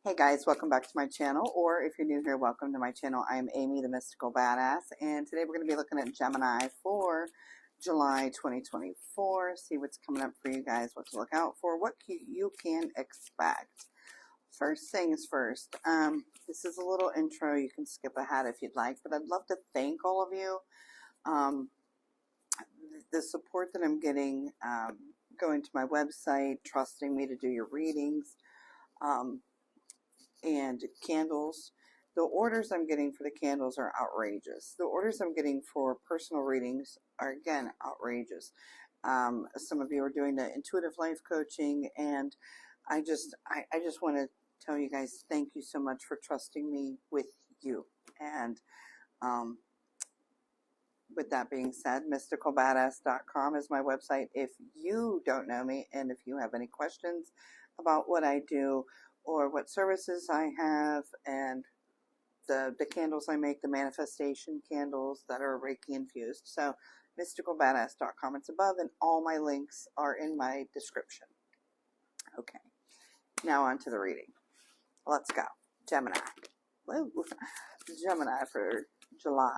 Hey guys, welcome back to my channel, or if you're new here, welcome to my channel. I am Amy, the Mystical Badass, and today we're going to be looking at Gemini for July 2024. See what's coming up for you guys, what to look out for, what you can expect. First things first, this is a little intro. You can skip ahead if you'd like, but I'd love to thank all of you. The support that I'm getting, going to my website, trusting me to do your readings, and candles. The orders I'm getting for the candles are outrageous. The orders I'm getting for personal readings are, again, outrageous. Some of you are doing the intuitive life coaching, and I just want to tell you guys thank you so much for trusting me with you. And with that being said, MysticalBadass.com is my website if you don't know me, and if you have any questions about what I do or what services I have, and the candles I make, the manifestation candles that are Reiki infused. So MysticalBadass.com, it's above, and all my links are in my description. Okay, now on to the reading. Let's go. Gemini. Woo. Gemini for July.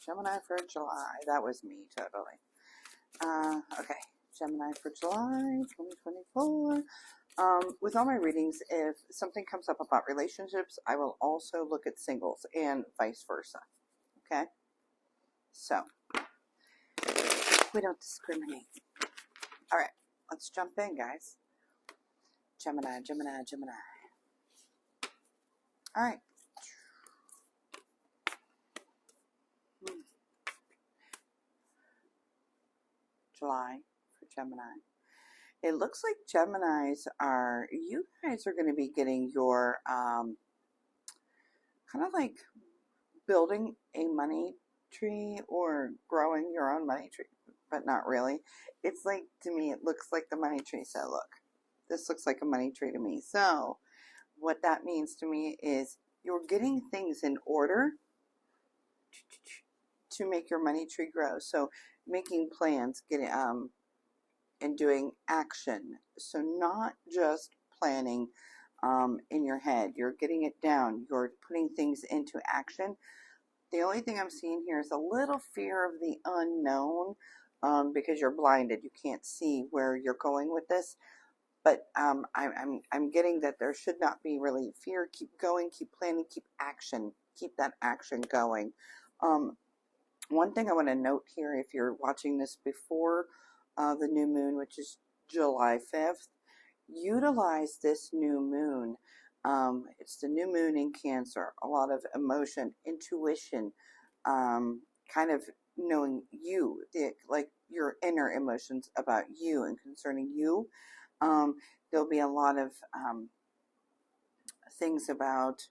Gemini for July. That was me, totally. Okay, Gemini for July 2024. With all my readings, if something comes up about relationships, I will also look at singles and vice versa. Okay? So, we don't discriminate. All right, let's jump in, guys. Gemini, Gemini, Gemini. All right. July for Gemini. It looks like Geminis are, you guys are going to be getting your, kind of like building a money tree or growing your own money tree, but not really. It's like, to me, it looks like the money tree. So look, this looks like a money tree to me. So what that means to me is you're getting things in order to make your money tree grow. So making plans, getting, and doing action. So not just planning in your head. You're getting it down. You're putting things into action. The only thing I'm seeing here is a little fear of the unknown, because you're blinded. You can't see where you're going with this. But I'm getting that there should not be really fear. Keep going, keep planning, keep action. Keep that action going. One thing I want to note here, if you're watching this before the new moon, which is July 5th, utilize this new moon. It's the new moon in Cancer. A lot of emotion, intuition, kind of knowing you, like your inner emotions about you and concerning you. There'll be a lot of things about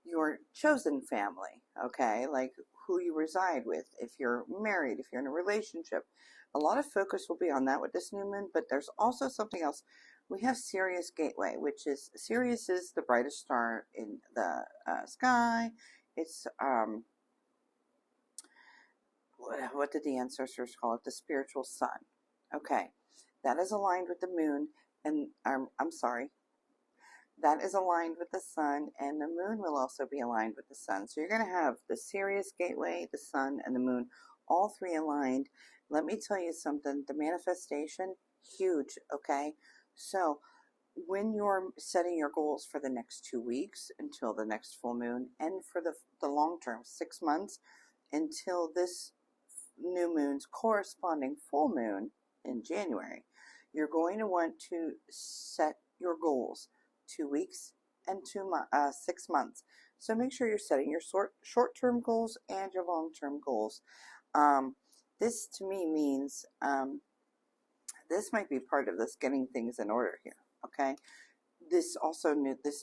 your chosen family, okay, like who you reside with, if you're married, if you're in a relationship. A lot of focus will be on that with this new moon, but there's also something else. We have Sirius Gateway, which is, Sirius is the brightest star in the sky. It's, what did the ancestors call it? The spiritual sun. Okay, that is aligned with the moon, and I'm sorry, that is aligned with the sun, and the moon will also be aligned with the sun. So you're going to have the Sirius Gateway, the sun, and the moon, all three aligned. Let me tell you something, the manifestation, huge, okay? So when you're setting your goals for the next 2 weeks until the next full moon, and for the long term, 6 months, until this new moon's corresponding full moon in January, you're going to want to set your goals 2 weeks and 6 months. So make sure you're setting your short-term goals and your long-term goals. This to me means this might be part of this getting things in order here. Okay, this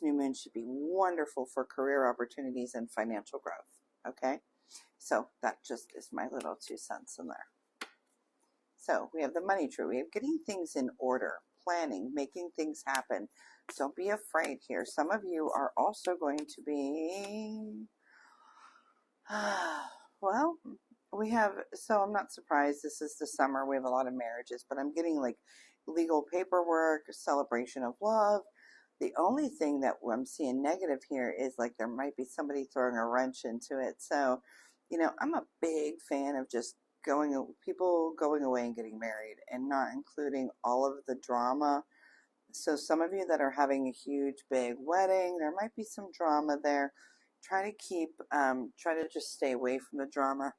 new moon should be wonderful for career opportunities and financial growth. Okay, so that just is my little 2 cents in there. So we have the money tree. We have getting things in order, planning, making things happen. Don't be afraid here. Some of you are also going to be, well, we have, so I'm not surprised. This is the summer. We have a lot of marriages, but I'm getting like legal paperwork, celebration of love, The only thing that I'm seeing negative here is like there might be somebody throwing a wrench into it. So, you know, I'm a big fan of just people going away and getting married and not including all of the drama. So some of you that are having a huge big wedding, there might be some drama there. Try to just stay away from the drama.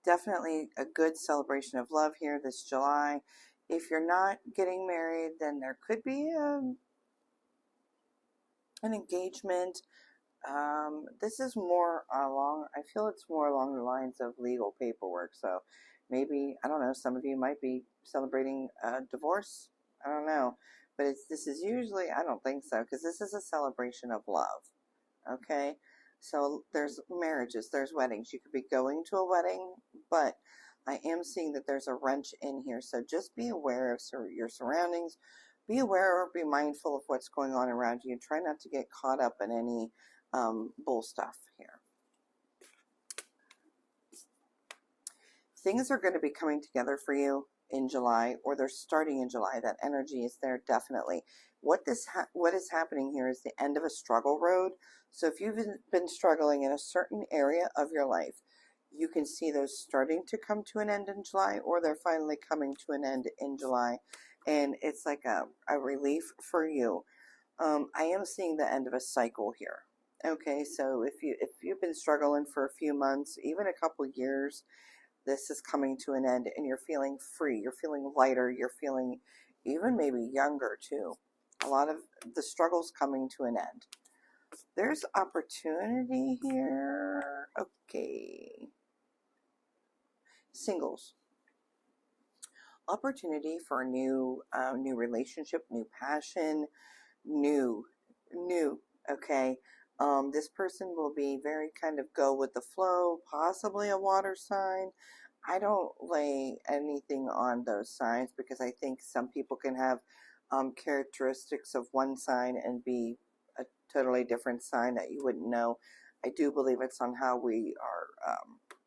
Definitely a good celebration of love here this July. If you're not getting married, then there could be an engagement. This is more I feel it's more along the lines of legal paperwork. So maybe, I don't know, some of you might be celebrating a divorce. I don't know. But this is usually, I don't think so, because this is a celebration of love. Okay? So there's marriages, there's weddings. You could be going to a wedding, but I am seeing that there's a wrench in here. So just be aware of your surroundings. Be aware or be mindful of what's going on around you. Try not to get caught up in any bull stuff here. Things are going to be coming together for you in July, or they're starting in July. That energy is there definitely. What is happening here is the end of a struggle road. So if you've been struggling in a certain area of your life, you can see those starting to come to an end in July, or they're finally coming to an end in July. And it's like a relief for you. I am seeing the end of a cycle here. Okay, so if you've been struggling for a few months, even a couple years, this is coming to an end and you're feeling free, you're feeling lighter, you're feeling even maybe younger too. A lot of the struggles coming to an end. There's opportunity here. Okay. Singles. Opportunity for a new relationship, new passion, new, okay. This person will be very kind of go with the flow, possibly a water sign. I don't lay anything on those signs because I think some people can have characteristics of one sign and be a totally different sign that you wouldn't know. I do believe it's on how we are,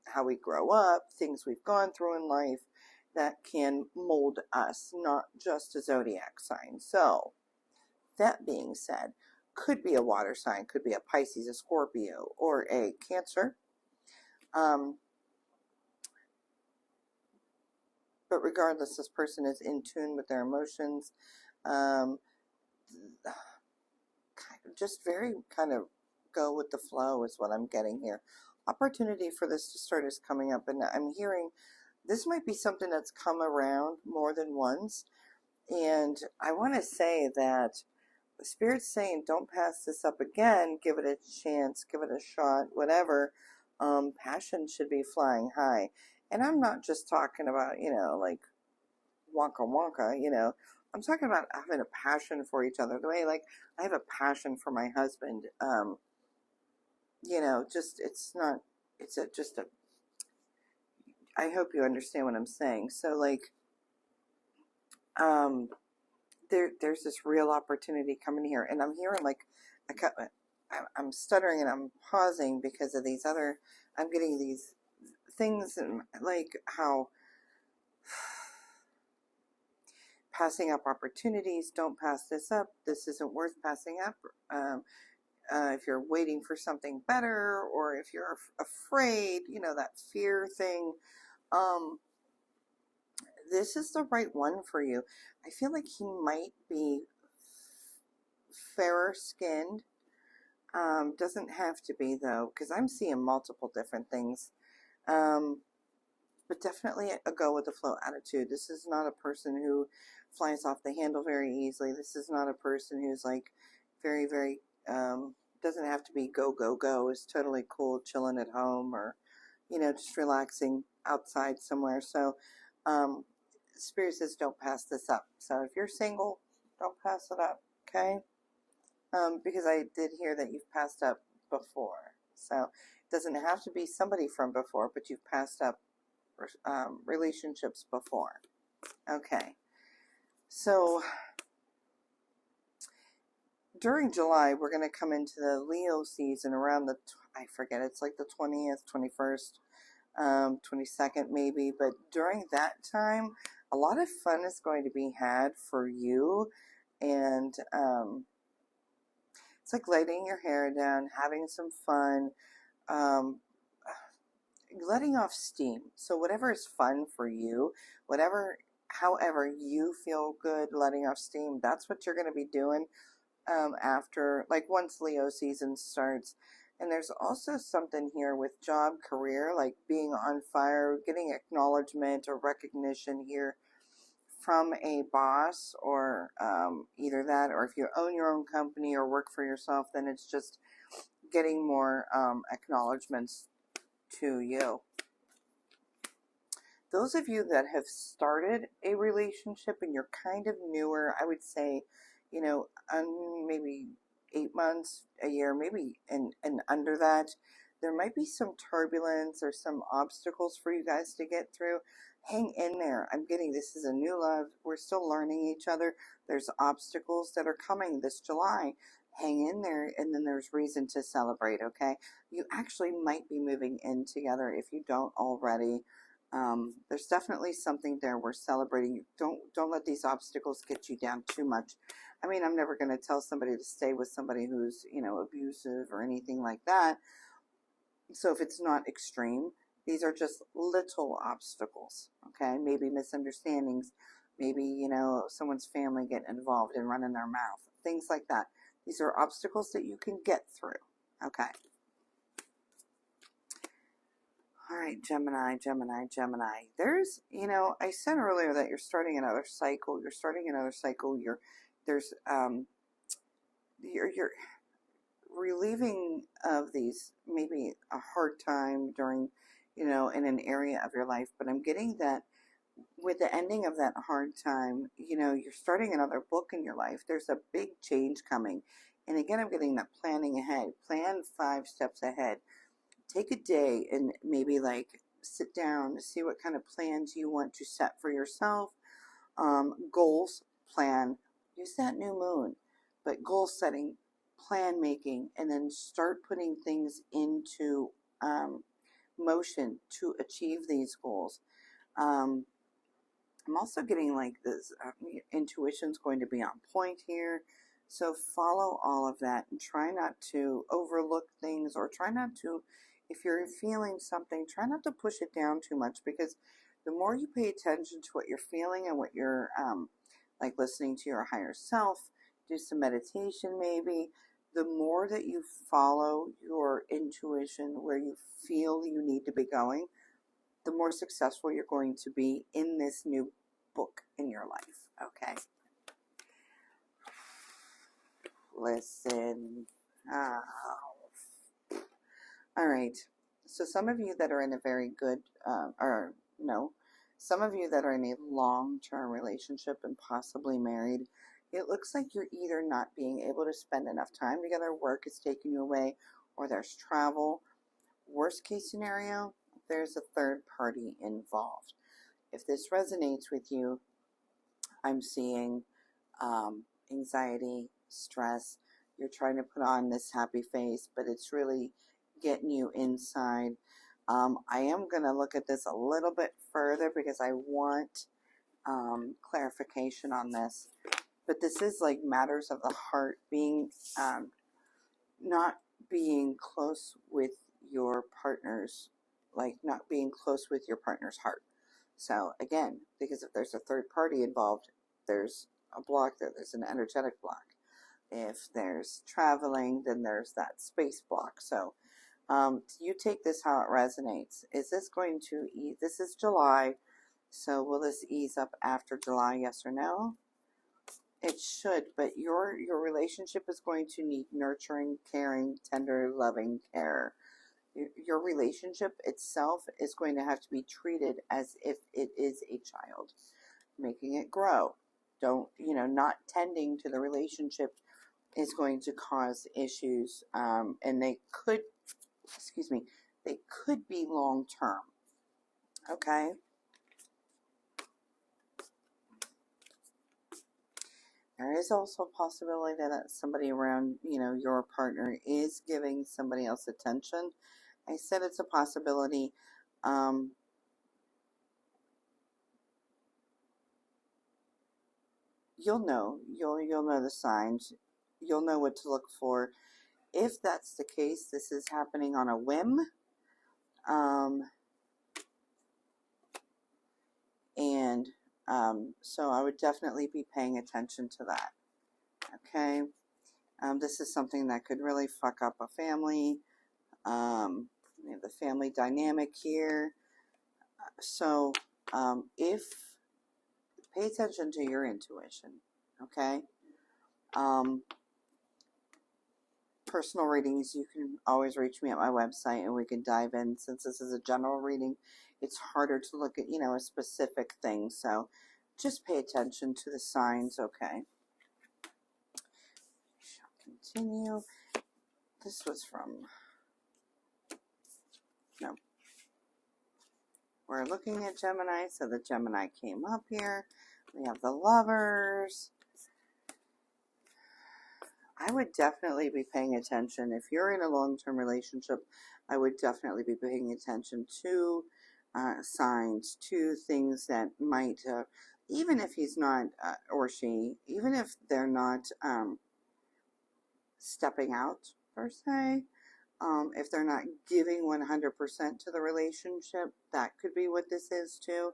how we grow up, things we've gone through in life that can mold us, not just a zodiac sign. So, that being said, could be a water sign, could be a Pisces, a Scorpio, or a Cancer. But regardless, this person is in tune with their emotions. Just very kind of go with the flow is what I'm getting here. Opportunity for this to start is coming up, and I'm hearing this might be something that's come around more than once. And I want to say that the Spirit's saying, don't pass this up again. Give it a chance. Give it a shot. Whatever. Passion should be flying high. And I'm not just talking about, you know, like wonka wonka, you know. I'm talking about having a passion for each other. The way, like, I have a passion for my husband. You know, just, I hope you understand what I'm saying. So, like, there's this real opportunity coming here, and I'm hearing like I'm stuttering and I'm pausing because of these other. I'm getting these things and like how passing up opportunities. Don't pass this up. This isn't worth passing up. If you're waiting for something better, or if you're afraid, you know, that fear thing. This is the right one for you. I feel like he might be fairer skinned. Doesn't have to be though, because I'm seeing multiple different things. But definitely a go with the flow attitude. This is not a person who flies off the handle very easily. This is not a person who's like very, very, doesn't have to be go, go, go. Is totally cool chilling at home, or, you know, just relaxing outside somewhere. So, Spirit says don't pass this up. So if you're single, don't pass it up, okay? Because I did hear that you've passed up before. So it doesn't have to be somebody from before, but you've passed up relationships before. Okay. So during July, we're going to come into the Leo season around the, I forget, it's like the 20th, 21st, 22nd maybe. But during that time, a lot of fun is going to be had for you, and it's like letting your hair down, having some fun, um, letting off steam. So whatever is fun for you, however you feel good letting off steam, that's what you're going to be doing after, like, once Leo season starts. And there's also something here with job, career, like being on fire, getting acknowledgement or recognition here from a boss, or either that, or if you own your own company or work for yourself, then it's just getting more acknowledgments to you. Those of you that have started a relationship and you're kind of newer, I would say, you know, maybe 8 months, a year, maybe, and under that, there might be some turbulence or some obstacles for you guys to get through. Hang in there. I'm getting, this is a new love. We're still learning each other. There's obstacles that are coming this July. Hang in there, and then there's reason to celebrate, okay? You actually might be moving in together if you don't already. There's definitely something there we're celebrating. Don't let these obstacles get you down too much. I mean, I'm never going to tell somebody to stay with somebody who's, you know, abusive or anything like that. So if it's not extreme, these are just little obstacles, okay? Maybe misunderstandings, maybe, you know, someone's family getting involved and running their mouth, things like that. These are obstacles that you can get through, okay? All right, Gemini, Gemini, Gemini. There's, you know, I said earlier that you're starting another cycle. You're starting another cycle. You're relieving of these, maybe a hard time during, you know, in an area of your life. But I'm getting that with the ending of that hard time, you know, you're starting another book in your life. There's a big change coming. And again, I'm getting that planning ahead. Plan 5 steps ahead. Take a day and maybe, like, sit down, see what kind of plans you want to set for yourself. Goals, plan, use that new moon, but goal setting, plan making, and then start putting things into motion to achieve these goals. I'm also getting, like, this intuition's going to be on point here. So follow all of that and try not to overlook things, or try not to, if you're feeling something, try not to push it down too much, because the more you pay attention to what you're feeling and what you're, like, listening to your higher self, do some meditation maybe, the more that you follow your intuition where you feel you need to be going, the more successful you're going to be in this new book in your life, okay? Listen. All right. So some of you that are in a very good, some of you that are in a long-term relationship and possibly married, it looks like you're either not being able to spend enough time together, work is taking you away, or there's travel. Worst case scenario, there's a third party involved. If this resonates with you, I'm seeing anxiety, stress. You're trying to put on this happy face, but it's really getting you inside. I am going to look at this a little bit further because I want clarification on this. But this is like matters of the heart, being not being close with your partner's, like not being close with your partner's heart. So again, because if there's a third party involved, there's a block there. There's an energetic block. If there's traveling, then there's that space block. So you take this how it resonates. Is this going to ease? This is July. So will this ease up after July? Yes or no? It should, but your relationship is going to need nurturing, caring, tender, loving care. Your relationship itself is going to have to be treated as if it is a child, making it grow. Don't, not tending to the relationship is going to cause issues, and they could be long term. Okay. There is also a possibility that somebody around, your partner is giving somebody else attention. I said it's a possibility. you'll know. You'll know the signs. You'll know what to look for. If that's the case, this is happening on a whim. So I would definitely be paying attention to that. Okay. This is something that could really fuck up a family. We have the family dynamic here. So if pay attention to your intuition. Okay. Personal readings, you can always reach me at my website and we can dive in. Since this is a general reading, it's harder to look at, a specific thing. So just pay attention to the signs. Okay. Shall continue. This was from, no. We're looking at Gemini, so the Gemini came up here. We have the Lovers. I would definitely be paying attention. If you're in a long-term relationship, I would definitely be paying attention to signs, to things that might, even if he's not, or she, even if they're not stepping out, per se, if they're not giving 100% to the relationship, that could be what this is too.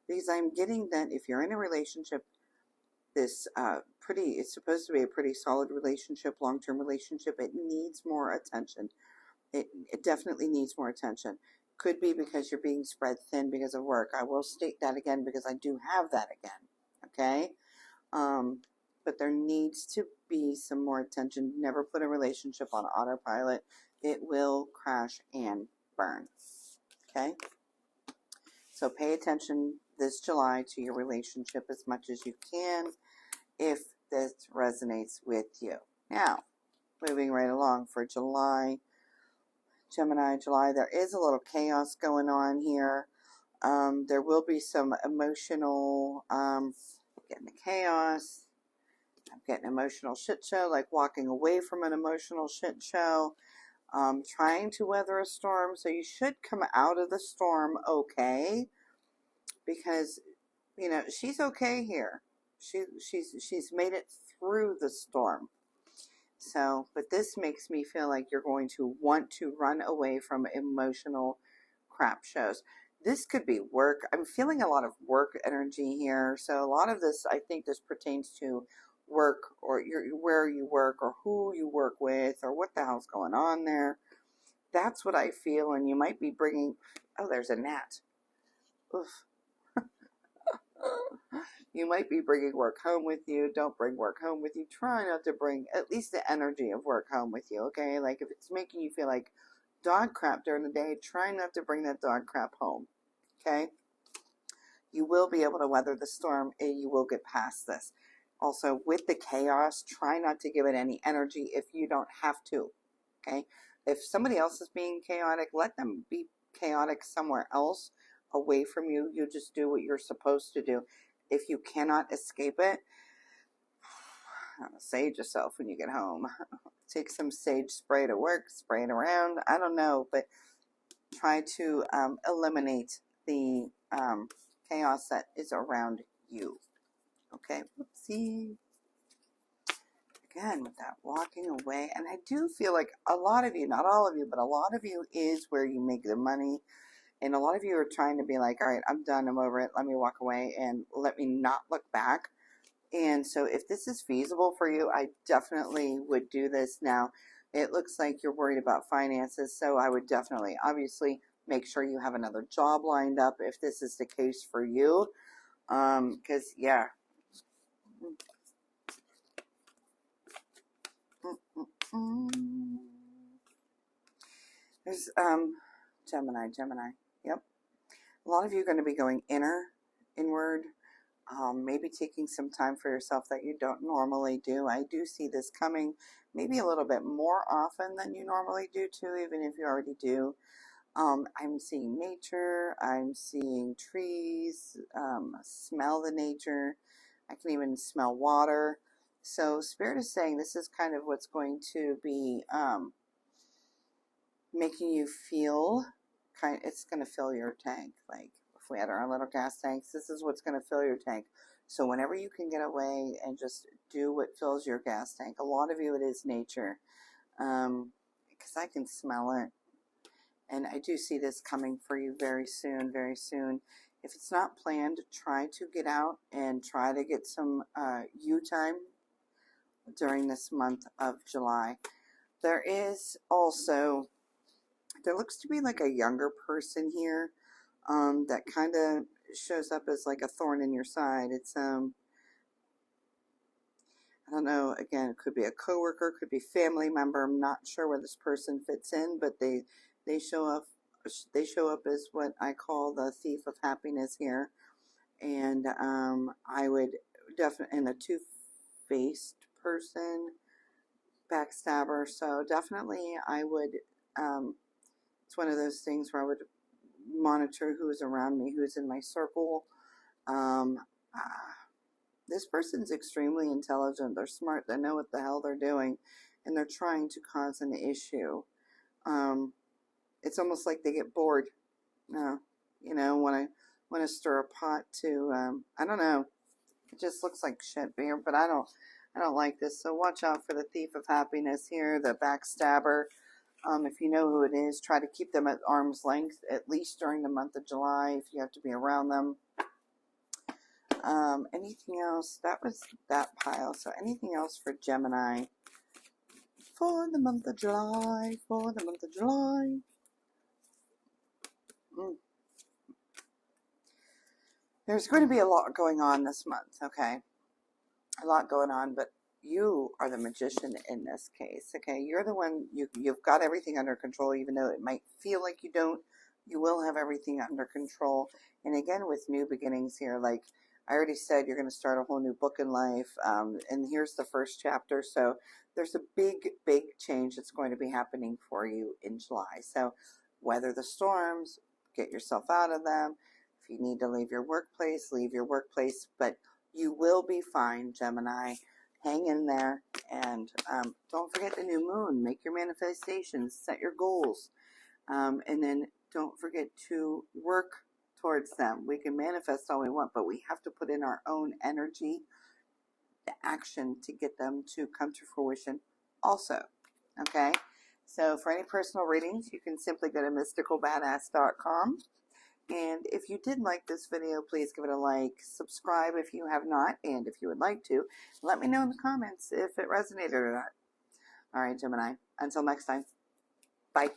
Because I'm getting that if you're in a relationship, this it's supposed to be a pretty solid relationship, long-term relationship. It needs more attention. It definitely needs more attention. Could be because you're being spread thin because of work. I will state that again because I do have that again. Okay? But there needs to be some more attention. Never put a relationship on autopilot. It will crash and burn. Okay? So pay attention this July to your relationship as much as you can, if this resonates with you. Now, moving right along for July, Gemini, July, there is a little chaos going on here. There will be some emotional, getting the chaos. I'm getting emotional shit show, like walking away from an emotional shit show. Trying to weather a storm. So you should come out of the storm okay. Because, she's okay here. She's made it through the storm. So, but this makes me feel like you're going to want to run away from emotional crap shows. This could be work. I'm feeling a lot of work energy here. So a lot of this, I think this pertains to work, or where you work, or who you work with, or what the hell's going on there. That's what I feel. And you might be bringing, oh, there's a gnat. Oof. You might be bringing work home with you. Don't bring work home with you. Try not to bring at least the energy of work home with you, okay? Like if it's making you feel like dog crap during the day, try not to bring that dog crap home, okay? You will be able to weather the storm and you will get past this. Also, with the chaos, try not to give it any energy if you don't have to, okay? If somebody else is being chaotic, let them be chaotic somewhere else away from you. You just do what you're supposed to do. If you cannot escape it, sage yourself when you get home. Take some sage spray to work, spray it around. I don't know, but try to eliminate the chaos that is around you. Okay, whoopsie. Again, with that walking away. And I do feel like a lot of you, not all of you, but a lot of you is where you make the money. And a lot of you are trying to be like, all right, I'm done, I'm over it, let me walk away and let me not look back. And so if this is feasible for you, I definitely would do this. Now, it looks like you're worried about finances, so I would definitely, obviously, make sure you have another job lined up if this is the case for you. Because, yeah. There's, Gemini. Yep. A lot of you are going to be going inward, maybe taking some time for yourself that you don't normally do. I do see this coming maybe a little bit more often than you normally do too, even if you already do. I'm seeing nature. I'm seeing trees, smell the nature. I can even smell water. So Spirit is saying this is kind of what's going to be making you feel it's going to fill your tank. Like if we had our own little gas tanks, this is what's going to fill your tank. So whenever you can get away and just do what fills your gas tank, a lot of you it is nature, because I can smell it. And I do see this coming for you very soon, very soon. If it's not planned, try to get out and try to get some you time during this month of July. There is also, there looks to be like a younger person here that kind of shows up as like a thorn in your side. It's, I don't know, again, it could be a coworker, could be family member. I'm not sure where this person fits in, but they show up as what I call the thief of happiness here. And I would definitely, and a two-faced person, backstabber. So definitely I would, it's one of those things where I would monitor who's around me, who's in my circle. This person's extremely intelligent. They're smart. They know what the hell they're doing, and they're trying to cause an issue. It's almost like they get bored. You know, want to stir a pot to. I don't know. It just looks like shit beer, but I don't like this. So watch out for the thief of happiness here, the backstabber. If you know who it is, try to keep them at arm's length, at least during the month of July, if you have to be around them. Anything else? That was that pile. So anything else for Gemini for the month of July, for the month of July? There's going to be a lot going on this month, okay? A lot going on, but you are the magician in this case, okay? You're the one, you've got everything under control, even though it might feel like you don't. You will have everything under control. And again, with new beginnings here, like I already said, you're going to start a whole new book in life, and here's the first chapter. So there's a big, big change that's going to be happening for you in July. So weather the storms, get yourself out of them. If you need to leave your workplace, leave your workplace, but you will be fine, Gemini. Hang in there, and don't forget the new moon. Make your manifestations, set your goals, and then don't forget to work towards them. We can manifest all we want, but we have to put in our own energy, the action to get them to come to fruition also, okay? So for any personal readings, you can simply go to MysticalBadass.com. And if you did like this video, please give it a like, subscribe if you have not, and if you would like to, let me know in the comments if it resonated or not. All right, Gemini, until next time, bye.